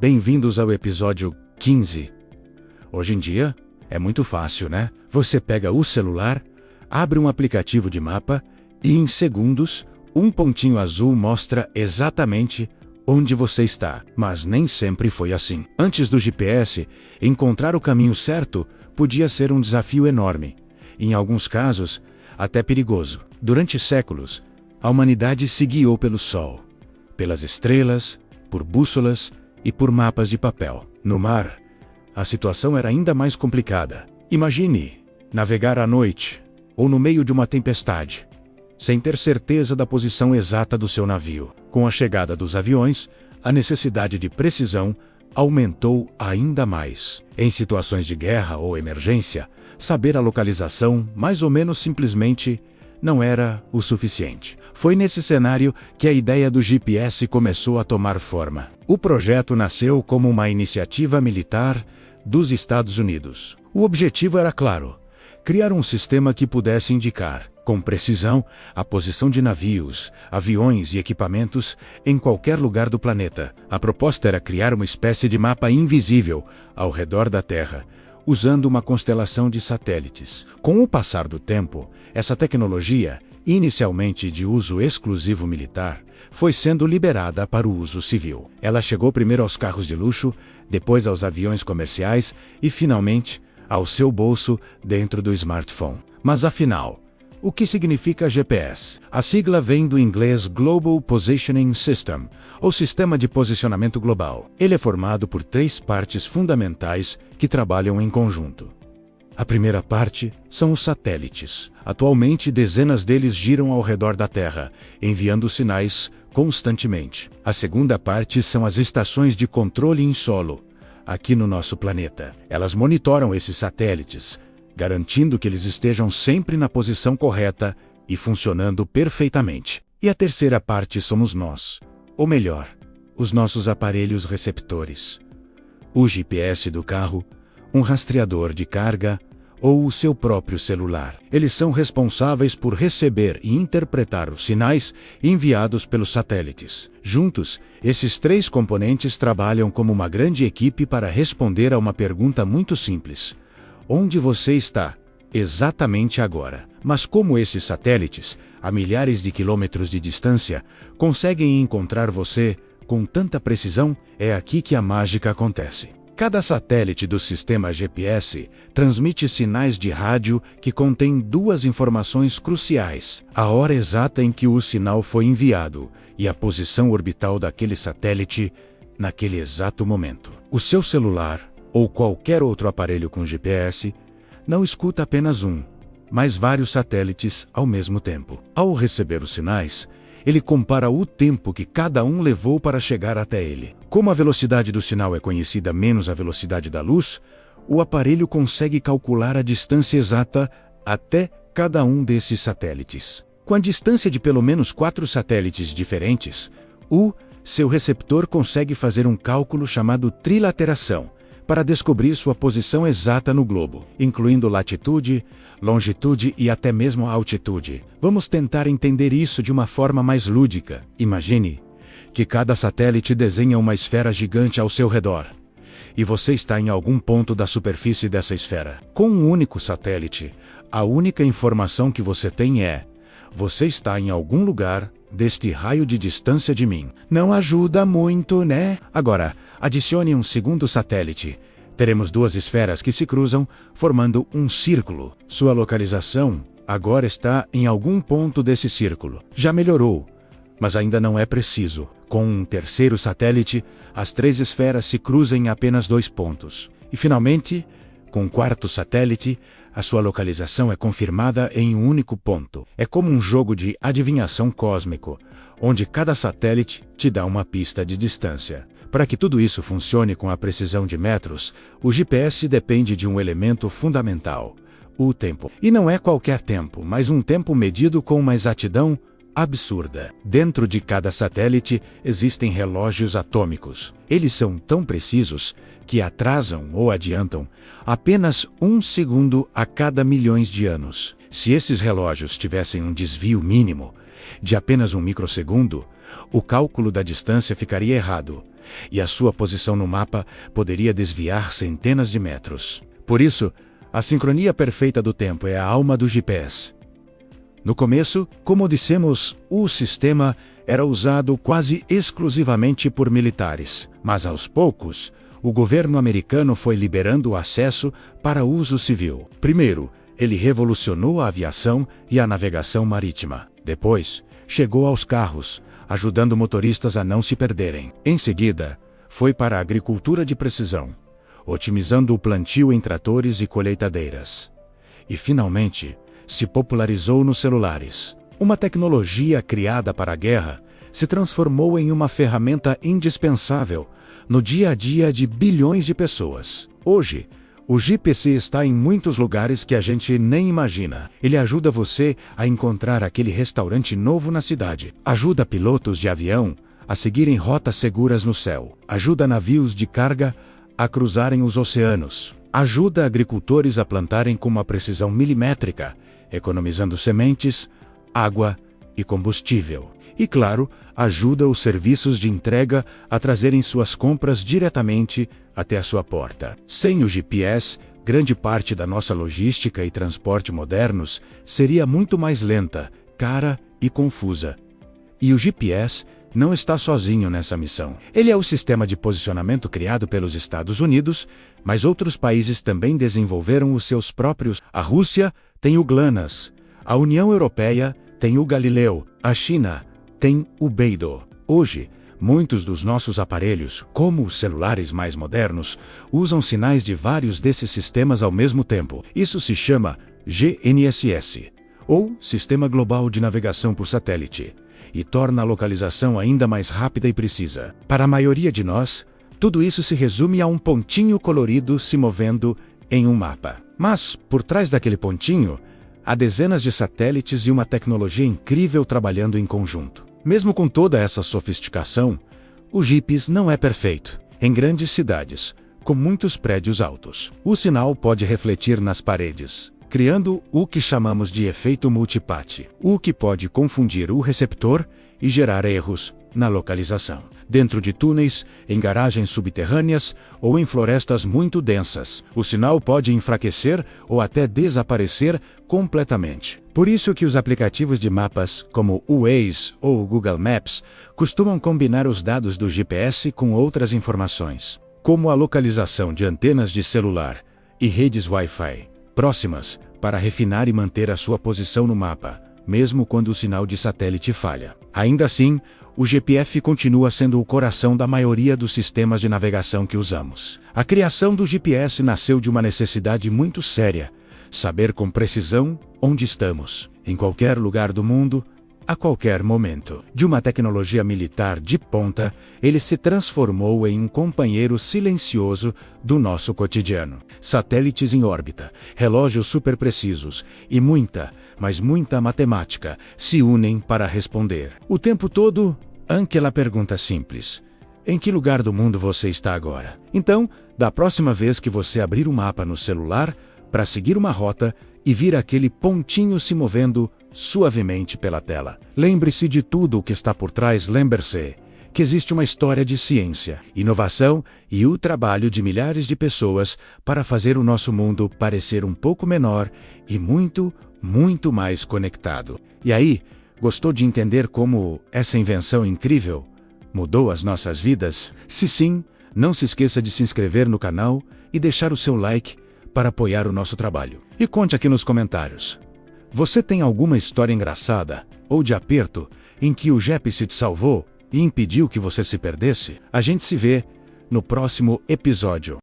Bem-vindos ao episódio 15. Hoje em dia, é muito fácil, né? Você pega o celular, abre um aplicativo de mapa e em segundos, um pontinho azul mostra exatamente onde você está. Mas nem sempre foi assim. Antes do GPS, encontrar o caminho certo podia ser um desafio enorme. Em alguns casos, até perigoso. Durante séculos, a humanidade se guiou pelo Sol, pelas estrelas, por bússolas e por mapas de papel. No mar, a situação era ainda mais complicada. Imagine navegar à noite ou no meio de uma tempestade, sem ter certeza da posição exata do seu navio. Com a chegada dos aviões, a necessidade de precisão aumentou ainda mais. Em situações de guerra ou emergência, saber a localização, mais ou menos simplesmente, não era o suficiente. Foi nesse cenário que a ideia do GPS começou a tomar forma. O projeto nasceu como uma iniciativa militar dos Estados Unidos. O objetivo era claro: criar um sistema que pudesse indicar, com precisão, a posição de navios, aviões e equipamentos em qualquer lugar do planeta. A proposta era criar uma espécie de mapa invisível ao redor da Terra, usando uma constelação de satélites. Com o passar do tempo, essa tecnologia, inicialmente de uso exclusivo militar, foi sendo liberada para o uso civil. Ela chegou primeiro aos carros de luxo, depois aos aviões comerciais e, finalmente, ao seu bolso dentro do smartphone. Mas afinal, o que significa GPS? A sigla vem do inglês Global Positioning System, ou Sistema de Posicionamento Global. Ele é formado por 3 partes fundamentais que trabalham em conjunto. A primeira parte são os satélites. Atualmente, dezenas deles giram ao redor da Terra, enviando sinais constantemente. A segunda parte são as estações de controle em solo, aqui no nosso planeta. Elas monitoram esses satélites, garantindo que eles estejam sempre na posição correta e funcionando perfeitamente. E a terceira parte somos nós, ou melhor, os nossos aparelhos receptores. O GPS do carro, um rastreador de carga ou o seu próprio celular. Eles são responsáveis por receber e interpretar os sinais enviados pelos satélites. Juntos, esses 3 componentes trabalham como uma grande equipe para responder a uma pergunta muito simples: onde você está, exatamente agora? Mas como esses satélites, a milhares de quilômetros de distância, conseguem encontrar você com tanta precisão, é aqui que a mágica acontece. Cada satélite do sistema GPS transmite sinais de rádio que contêm 2 informações cruciais: a hora exata em que o sinal foi enviado e a posição orbital daquele satélite naquele exato momento. O seu celular, ou qualquer outro aparelho com GPS, não escuta apenas um, mas vários satélites ao mesmo tempo. Ao receber os sinais, ele compara o tempo que cada um levou para chegar até ele. Como a velocidade do sinal é conhecida menos a velocidade da luz, o aparelho consegue calcular a distância exata até cada um desses satélites. Com a distância de pelo menos 4 satélites diferentes, seu receptor consegue fazer um cálculo chamado trilateração, para descobrir sua posição exata no globo, incluindo latitude, longitude e até mesmo altitude. Vamos tentar entender isso de uma forma mais lúdica. Imagine que cada satélite desenha uma esfera gigante ao seu redor, e você está em algum ponto da superfície dessa esfera. Com um único satélite, a única informação que você tem é: você está em algum lugar deste raio de distância de mim. Não ajuda muito, né? Agora, adicione um segundo satélite. Teremos 2 esferas que se cruzam, formando um círculo. Sua localização agora está em algum ponto desse círculo. Já melhorou, mas ainda não é preciso. Com um terceiro satélite, as 3 esferas se cruzam em apenas 2 pontos. E finalmente, com um 4º satélite, a sua localização é confirmada em um único ponto. É como um jogo de adivinhação cósmico, onde cada satélite te dá uma pista de distância. Para que tudo isso funcione com a precisão de metros, o GPS depende de um elemento fundamental: o tempo. E não é qualquer tempo, mas um tempo medido com uma exatidão absurda. Dentro de cada satélite existem relógios atômicos. Eles são tão precisos que atrasam ou adiantam apenas 1 segundo a cada milhões de anos. Se esses relógios tivessem um desvio mínimo de apenas 1 microsegundo, o cálculo da distância ficaria errado, e a sua posição no mapa poderia desviar centenas de metros. Por isso, a sincronia perfeita do tempo é a alma do GPS. No começo, como dissemos, o sistema era usado quase exclusivamente por militares, mas aos poucos, o governo americano foi liberando o acesso para uso civil. Primeiro, ele revolucionou a aviação e a navegação marítima. Depois, chegou aos carros, ajudando motoristas a não se perderem. Em seguida, foi para a agricultura de precisão, otimizando o plantio em tratores e colheitadeiras. E, finalmente, se popularizou nos celulares. Uma tecnologia criada para a guerra se transformou em uma ferramenta indispensável no dia a dia de bilhões de pessoas. Hoje, o GPS está em muitos lugares que a gente nem imagina. Ele ajuda você a encontrar aquele restaurante novo na cidade. Ajuda pilotos de avião a seguirem rotas seguras no céu. Ajuda navios de carga a cruzarem os oceanos. Ajuda agricultores a plantarem com uma precisão milimétrica, economizando sementes, água e combustível. E, claro, ajuda os serviços de entrega a trazerem suas compras diretamente até a sua porta. Sem o GPS, grande parte da nossa logística e transporte modernos seria muito mais lenta, cara e confusa. E o GPS não está sozinho nessa missão. Ele é o sistema de posicionamento criado pelos Estados Unidos, mas outros países também desenvolveram os seus próprios. A Rússia tem o GLONASS, a União Europeia tem o Galileu, a China tem o Beidou. Hoje, muitos dos nossos aparelhos, como os celulares mais modernos, usam sinais de vários desses sistemas ao mesmo tempo. Isso se chama GNSS, ou Sistema Global de Navegação por Satélite, e torna a localização ainda mais rápida e precisa. Para a maioria de nós, tudo isso se resume a um pontinho colorido se movendo em um mapa. Mas, por trás daquele pontinho, há dezenas de satélites e uma tecnologia incrível trabalhando em conjunto. Mesmo com toda essa sofisticação, o GPS não é perfeito. Em grandes cidades, com muitos prédios altos, o sinal pode refletir nas paredes, criando o que chamamos de efeito multipath, o que pode confundir o receptor e gerar erros na localização. Dentro de túneis, em garagens subterrâneas ou em florestas muito densas, o sinal pode enfraquecer ou até desaparecer completamente. Por isso que os aplicativos de mapas, como o Waze ou o Google Maps, costumam combinar os dados do GPS com outras informações, como a localização de antenas de celular e redes Wi-Fi próximas, para refinar e manter a sua posição no mapa, mesmo quando o sinal de satélite falha. Ainda assim, o GPS continua sendo o coração da maioria dos sistemas de navegação que usamos. A criação do GPS nasceu de uma necessidade muito séria: saber com precisão onde estamos, em qualquer lugar do mundo, a qualquer momento. De uma tecnologia militar de ponta, ele se transformou em um companheiro silencioso do nosso cotidiano. Satélites em órbita, relógios super precisos e muita, mas muita matemática se unem para responder. O tempo todo, aquela pergunta simples: em que lugar do mundo você está agora? Então, da próxima vez que você abrir um mapa no celular para seguir uma rota e vir aquele pontinho se movendo suavemente pela tela, lembre-se de tudo o que está por trás. Lembre-se que existe uma história de ciência, inovação e o trabalho de milhares de pessoas para fazer o nosso mundo parecer um pouco menor e muito, muito mais conectado. E aí, gostou de entender como essa invenção incrível mudou as nossas vidas? Se sim, não se esqueça de se inscrever no canal e deixar o seu like para apoiar o nosso trabalho. E conte aqui nos comentários: você tem alguma história engraçada ou de aperto em que o GPS te salvou e impediu que você se perdesse? A gente se vê no próximo episódio.